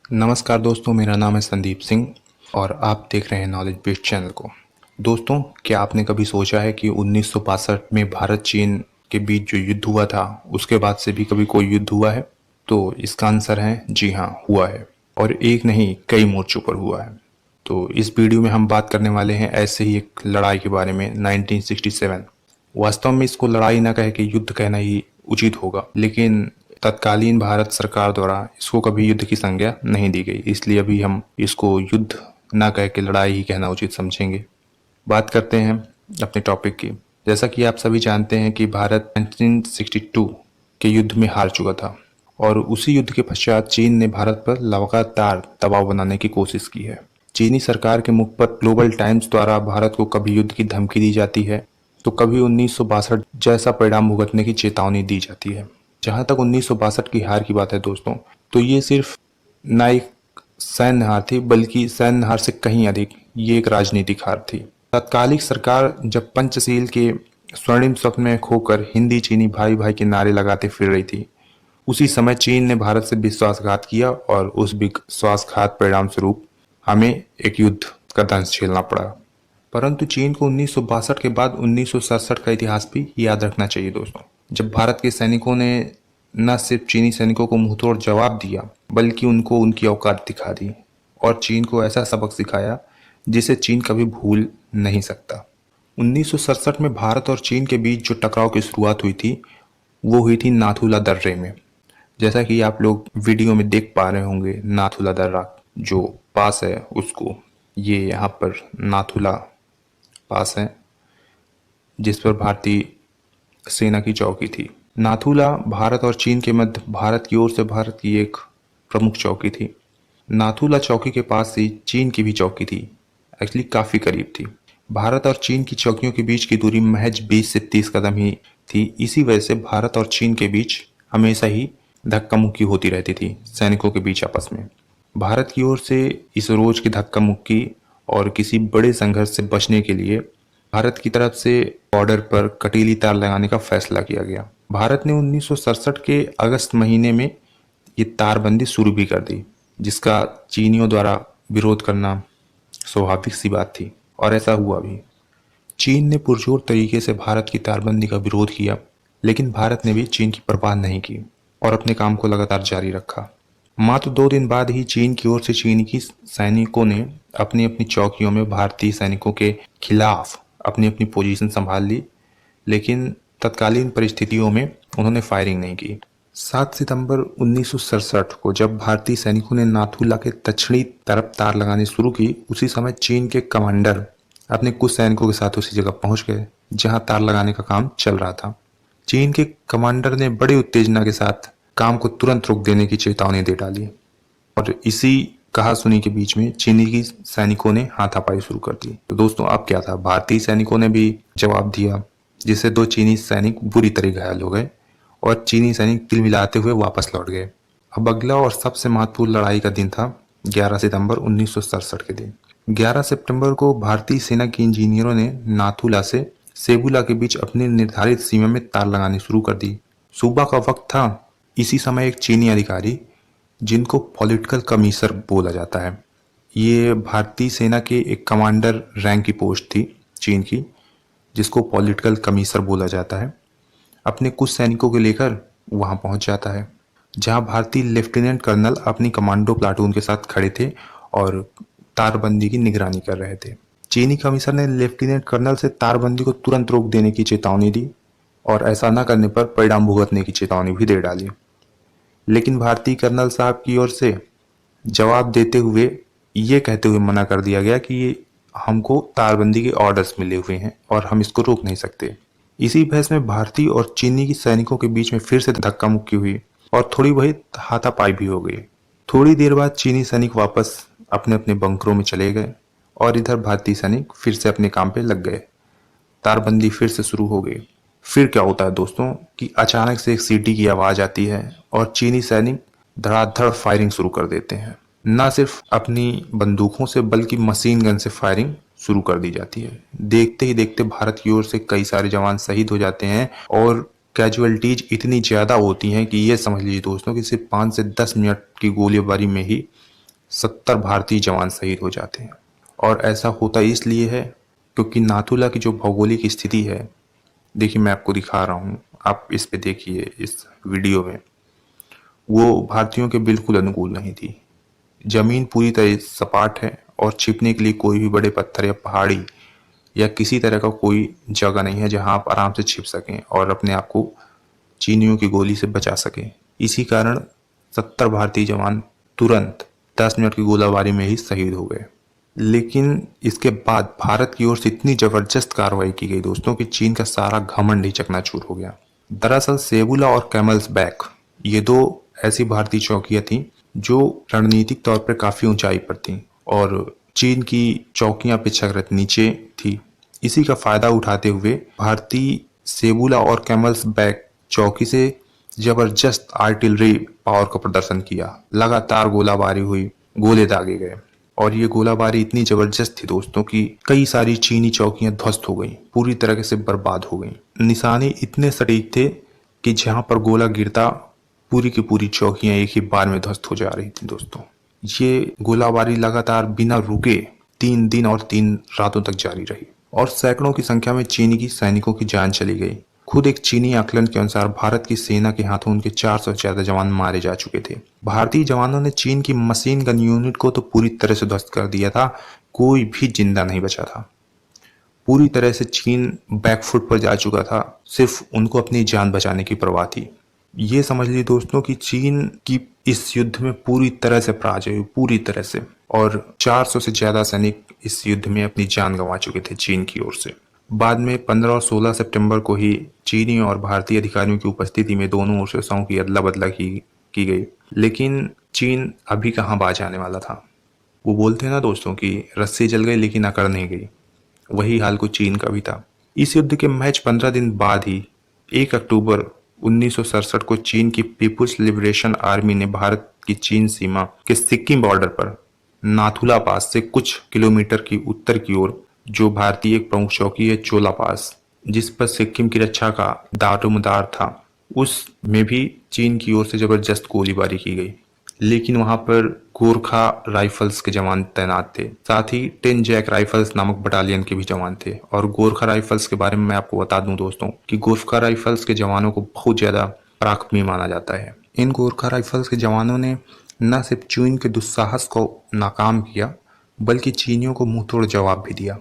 नमस्कार दोस्तों, मेरा नाम है संदीप सिंह और आप देख रहे हैं नॉलेज बेस्ड चैनल को। दोस्तों, क्या आपने कभी सोचा है कि 1962 में भारत चीन के बीच जो युद्ध हुआ था उसके बाद से भी कभी कोई युद्ध हुआ है? तो इसका आंसर है जी हाँ, हुआ है। और एक नहीं, कई मोर्चों पर हुआ है। तो इस वीडियो में हम बात करने वाले हैं ऐसे ही एक लड़ाई के बारे में, 1967। वास्तव में इसको लड़ाई ना कह के युद्ध कहना ही उचित होगा, लेकिन तत्कालीन भारत सरकार द्वारा इसको कभी युद्ध की संज्ञा नहीं दी गई, इसलिए अभी हम इसको युद्ध ना कह के लड़ाई ही कहना उचित समझेंगे। बात करते हैं अपने टॉपिक की। जैसा कि आप सभी जानते हैं कि भारत 1962 के युद्ध में हार चुका था और उसी युद्ध के पश्चात चीन ने भारत पर लगातार दबाव बनाने की कोशिश की है। चीनी सरकार के मुखपत्र ग्लोबल टाइम्स द्वारा भारत को कभी युद्ध की धमकी दी जाती है तो कभी 1962 जैसा परिणाम भुगतने की चेतावनी दी जाती है। जहां तक 1962 की हार की बात है दोस्तों, तो ये सिर्फ न एक सैन्य हार थी, बल्कि सैन्य हार से कहीं अधिक ये एक राजनीतिक हार थी। तत्कालिक सरकार जब पंचशील के स्वर्णिम स्वप्न में खोकर हिंदी चीनी भाई भाई के नारे लगाते फिर रही थी, उसी समय चीन ने भारत से विश्वासघात किया और उस विश्वासघात परिणाम स्वरूप हमें एक युद्ध का दंश झेलना पड़ा। परंतु चीन को 1962 के बाद 1967 का इतिहास भी याद रखना चाहिए दोस्तों, जब भारत के सैनिकों ने न सिर्फ चीनी सैनिकों को मुंहतोड़ जवाब दिया, बल्कि उनको उनकी औकात दिखा दी और चीन को ऐसा सबक सिखाया जिसे चीन कभी भूल नहीं सकता। 1967 में भारत और चीन के बीच जो टकराव की शुरुआत हुई थी वो हुई थी नाथुला दर्रे में। जैसा कि आप लोग वीडियो में देख पा रहे होंगे, नाथुला दर्रा जो पास है उसको, ये यहाँ पर नाथुला पास है जिस पर भारतीय सेना की चौकी थी। नाथुला भारत और चीन के मध्य भारत की ओर से भारत की एक प्रमुख चौकी थी। नाथुला चौकी के पास ही चीन की भी चौकी थी, एक्चुअली काफी करीब थी। भारत और चीन की चौकियों के बीच की दूरी महज 20 से 30 कदम ही थी। इसी वजह से भारत और चीन के बीच हमेशा ही धक्का मुक्की होती रहती थी सैनिकों के बीच आपस में। भारत की ओर से इस रोज की धक्का मुक्की और किसी बड़े संघर्ष से बचने के लिए भारत की तरफ से बॉर्डर पर कटीली तार लगाने का फैसला किया गया। भारत ने 1967 के अगस्त महीने में ये तारबंदी शुरू भी कर दी, जिसका चीनियों द्वारा विरोध करना स्वाभाविक सी बात थी और ऐसा हुआ भी। चीन ने पुरजोर तरीके से भारत की तारबंदी का विरोध किया, लेकिन भारत ने भी चीन की परवाह नहीं की और अपने काम को लगातार जारी रखा। मात्र 2 दिन बाद ही चीन की ओर से चीनी सैनिकों ने अपनी अपनी चौकियों में भारतीय सैनिकों के खिलाफ अपनी अपनी पोजीशन संभाल ली, लेकिन तत्कालीन परिस्थितियों में उन्होंने फायरिंग नहीं की। 7 सितंबर 1967 को जब भारतीय सैनिकों ने नाथुला के दक्षिणी तरफ तार लगानी शुरू की, उसी समय चीन के कमांडर अपने कुछ सैनिकों के साथ उसी जगह पहुंच गए जहां तार लगाने का काम चल रहा था। चीन के कमांडर ने बड़ी उत्तेजना के साथ काम को तुरंत रोक देने की चेतावनी दे डाली और इसी कहा सुनी के बीच में चीनी की सैनिकों ने हाथापाई शुरू कर दी। तो दोस्तों, अब क्या था, भारतीय सैनिकों ने भी जवाब दिया, जिससे 2 चीनी सैनिक बुरी तरह घायल हो गए और चीनी सैनिक तिलमिलाते हुए वापस लौट गए। अब अगला और सबसे महत्वपूर्ण लड़ाई का दिन था 11 सितंबर 1967 के दिन। 11 सितंबर को भारतीय सेना के इंजीनियरों ने नाथुला से सेबुला के बीच अपनी निर्धारित सीमा में तार लगानी शुरू कर दी। सुबह का वक्त था। इसी समय एक चीनी अधिकारी, जिनको पॉलिटिकल कमिश्नर बोला जाता है, ये भारतीय सेना के एक कमांडर रैंक की पोस्ट थी चीन की, जिसको पॉलिटिकल कमिश्नर बोला जाता है, अपने कुछ सैनिकों को लेकर वहां पहुंच जाता है, जहां भारतीय लेफ्टिनेंट कर्नल अपनी कमांडो प्लाटून के साथ खड़े थे और तारबंदी की निगरानी कर रहे थे। चीनी कमिश्नर ने लेफ्टिनेंट कर्नल से तारबंदी को तुरंत रोक देने की चेतावनी दी और ऐसा न करने पर परिणाम भुगतने की चेतावनी भी दे डाली। लेकिन भारतीय कर्नल साहब की ओर से जवाब देते हुए ये कहते हुए मना कर दिया गया कि ये हमको तारबंदी के ऑर्डर्स मिले हुए हैं और हम इसको रोक नहीं सकते। इसी बहस में भारतीय और चीनी की सैनिकों के बीच में फिर से धक्का मुक्की हुई और थोड़ी बहुत हाथापाई भी हो गई। थोड़ी देर बाद चीनी सैनिक वापस अपने अपने बंकरों में चले गए और इधर भारतीय सैनिक फिर से अपने काम पे लग गए। तारबंदी फिर से शुरू हो गई। फिर क्या होता है दोस्तों कि अचानक से एक सीटी की आवाज आती है और चीनी सैनिक धड़ाधड़ फायरिंग शुरू कर देते हैं। न सिर्फ अपनी बंदूकों से बल्कि मशीन गन से फायरिंग शुरू कर दी जाती है। देखते ही देखते भारत की ओर से कई सारे जवान शहीद हो जाते हैं और कैजुअलिटीज इतनी ज्यादा होती हैं कि ये समझ लीजिए दोस्तों कि सिर्फ 5 से 10 मिनट की गोलीबारी में ही 70 भारतीय जवान शहीद हो जाते हैं। और ऐसा होता इसलिए है क्योंकि नाथुला की जो भौगोलिक स्थिति है, देखिए मैं आपको दिखा रहा हूँ, आप इस पे देखिए इस वीडियो में, वो भारतीयों के बिल्कुल अनुकूल नहीं थी। जमीन पूरी तरह सपाट है और छिपने के लिए कोई भी बड़े पत्थर या पहाड़ी या किसी तरह का कोई जगह नहीं है जहां आप आराम से छिप सकें और अपने आप को चीनियों की गोली से बचा सकें। इसी कारण 70 भारतीय जवान तुरंत 10 मिनट की गोलाबारी में ही शहीद हो गए। लेकिन इसके बाद भारत की ओर से इतनी जबरदस्त कार्रवाई की गई दोस्तों कि चीन का सारा घमंड ही चकनाचूर हो गया। दरअसल सेबुला और कैमल्स बैक ये दो ऐसी भारतीय चौकियां थीं जो रणनीतिक तौर पर काफी ऊंचाई पर थीं और चीन की चौकियां अपेक्षाकृत नीचे थी। इसी का फायदा उठाते हुए भारतीय सेबुला और कैमल्स बैक चौकी से जबरदस्त आर्टिलरी पावर का प्रदर्शन किया। लगातार गोलाबारी हुई, गोले दागे गए और ये गोलाबारी इतनी जबरदस्त थी दोस्तों कि कई सारी चीनी चौकियां ध्वस्त हो गईं, पूरी तरह से बर्बाद हो गईं। निशाने इतने सटीक थे कि जहां पर गोला गिरता पूरी की पूरी चौकियां एक ही बार में ध्वस्त हो जा रही थी दोस्तों। ये गोलाबारी लगातार बिना रुके 3 दिन और 3 रातों तक जारी रही और सैकड़ों की संख्या में चीनी की सैनिकों की जान चली गई। खुद एक चीनी आकलन के अनुसार भारत की सेना के हाथों उनके 400 से ज्यादा जवान मारे जा चुके थे। भारतीय जवानों ने चीन की मशीन गन यूनिट को तो पूरी तरह से ध्वस्त कर दिया था, कोई भी जिंदा नहीं बचा था। पूरी तरह से चीन बैकफुट पर जा चुका था, सिर्फ उनको अपनी जान बचाने की परवाह थी। ये समझ लीजिए दोस्तों कि चीन की इस युद्ध में पूरी तरह से पराजय हुई, पूरी तरह से, और 400 से ज्यादा सैनिक इस युद्ध में अपनी जान गंवा चुके थे चीन की ओर से। बाद में 15 और 16 सितंबर को ही चीनी और भारतीय अधिकारियों की उपस्थिति में दोनों ओर से सौ की अदला बदला की गई। लेकिन चीन अभी कहाँ बाज आने वाला था। वो बोलते हैं ना दोस्तों कि रस्सी जल गई लेकिन अकड़ नहीं गई, वही हाल को चीन का भी था। इस युद्ध के महज 15 दिन बाद ही 1 अक्टूबर 1967 को चीन की पीपुल्स लिबरेशन आर्मी ने भारत की चीन सीमा के सिक्किम बॉर्डर पर नाथुला पास से कुछ किलोमीटर की उत्तर की ओर जो भारतीय एक प्रमुख चौकी है चोला पास, जिस पर सिक्किम की रक्षा का दारोमदार था, उसमें भी चीन की ओर से जबरदस्त गोलीबारी की गई। लेकिन वहां पर गोरखा राइफल्स के जवान तैनात थे, साथ ही 10 जैक राइफल्स नामक बटालियन के भी जवान थे। और गोरखा राइफल्स के बारे में मैं आपको बता दूं दोस्तों कि गोरखा राइफल्स के जवानों को बहुत ज्यादा पराक्रमी माना जाता है। इन गोरखा राइफल्स के जवानों ने न सिर्फ चीन के दुस्साहस को नाकाम किया बल्कि चीनियों को मुंह तोड़ जवाब भी दिया।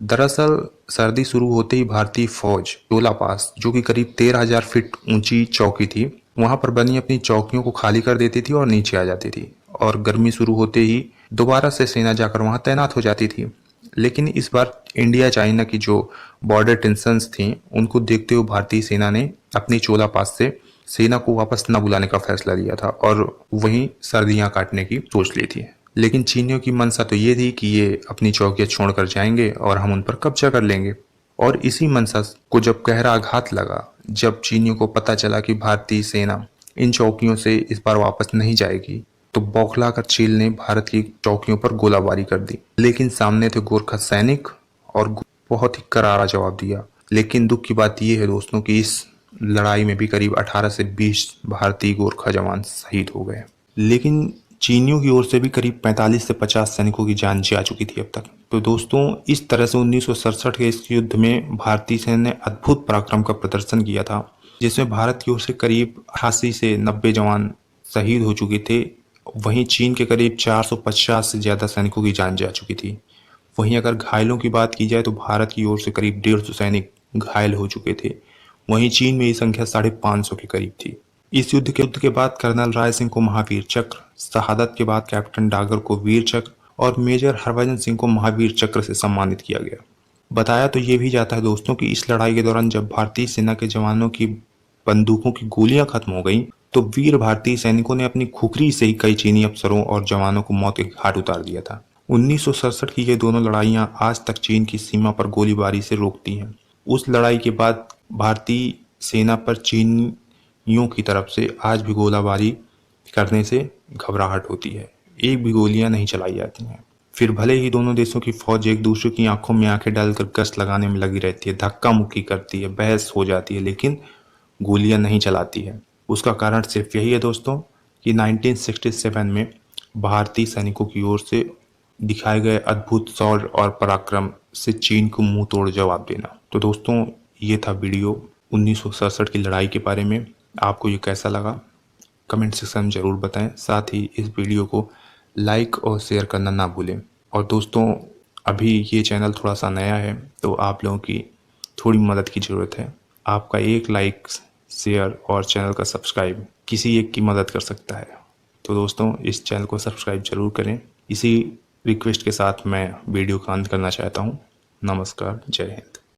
दरअसल सर्दी शुरू होते ही भारतीय फौज चोला पास, जो कि करीब 13,000 फीट ऊंची चौकी थी, वहां पर बनी अपनी चौकियों को खाली कर देती थी और नीचे आ जाती थी और गर्मी शुरू होते ही दोबारा से सेना जाकर वहां तैनात हो जाती थी। लेकिन इस बार इंडिया चाइना की जो बॉर्डर टेंशंस थी उनको देखते हुए भारतीय सेना ने अपनी चोला पास से सेना को वापस न बुलाने का फैसला लिया था और वहीं सर्दियां काटने की सोच ली थी। लेकिन चीनियों की मंशा तो ये थी कि ये अपनी चौकियां छोड़कर जाएंगे और हम उन पर कब्जा कर लेंगे। और इसी मंशा को जब गहरा आघात लगा, जब चीनियों को पता चला कि भारतीय सेना इन चौकियों से इस बार वापस नहीं जाएगी, तो बौखलाकर चीन ने भारत की चौकियों पर गोलाबारी कर दी। लेकिन सामने थे गोरखा सैनिक और बहुत ही करारा जवाब दिया। लेकिन दुख की बात यह है दोस्तों कि इस लड़ाई में भी करीब 18 से 20 भारतीय गोरखा जवान शहीद हो गए। लेकिन चीनियों की ओर से भी करीब 45 से 50 सैनिकों की जान जा चुकी थी अब तक। तो दोस्तों इस तरह से 1967 के इस युद्ध में भारतीय सेना ने अद्भुत पराक्रम का प्रदर्शन किया था, जिसमें भारत की ओर से करीब 88 से 90 जवान शहीद हो चुके थे। वहीं चीन के करीब 450 से ज्यादा सैनिकों की जान जा चुकी थी। वहीं अगर घायलों की बात की जाए तो भारत की ओर से करीब 150 सैनिक घायल हो चुके थे। वहीं चीन में ये संख्या 550 के करीब थी। इस युद्ध के बाद कर्नल राय सिंह को महावीर चक्र, शहादत के बाद कैप्टन डागर को वीर चक्र और मेजर हरभजन सिंह को महावीर चक्र से सम्मानित किया गया। बताया तो ये भी जाता है दोस्तों कि इस लड़ाई के दौरान जब भारतीय सेना के जवानों की बंदूकों की गोलियां खत्म हो गईं, तो वीर भारतीय सैनिकों ने अपनी खुखरी से ही कई चीनी अफसरों और जवानों को मौत के घाट उतार दिया था। 1967 की ये दोनों लड़ाइयां आज तक चीन की सीमा पर गोलीबारी से रोकती हैं। उस लड़ाई के बाद भारतीय सेना पर चीनियों की तरफ से आज भी गोलाबारी करने से घबराहट होती है, एक भी गोलियां नहीं चलाई जाती हैं। फिर भले ही दोनों देशों की फौज एक दूसरे की आंखों में आंखें डालकर गश्त लगाने में लगी रहती है, धक्का मुक्की करती है, बहस हो जाती है, लेकिन गोलियां नहीं चलाती है। उसका कारण सिर्फ यही है दोस्तों कि 1967 में भारतीय सैनिकों की ओर से दिखाए गए अद्भुत शौर्य और पराक्रम से चीन को मुंह तोड़ जवाब देना। तो दोस्तों, ये था वीडियो 1967 की लड़ाई के बारे में। आपको ये कैसा लगा कमेंट सेक्शन में ज़रूर बताएं। साथ ही इस वीडियो को लाइक और शेयर करना ना भूलें। और दोस्तों, अभी ये चैनल थोड़ा सा नया है, तो आप लोगों की थोड़ी मदद की ज़रूरत है। आपका एक लाइक, शेयर और चैनल का सब्सक्राइब किसी एक की मदद कर सकता है। तो दोस्तों, इस चैनल को सब्सक्राइब जरूर करें। इसी रिक्वेस्ट के साथ मैं वीडियो का अंत करना चाहता हूँ। नमस्कार, जय हिंद।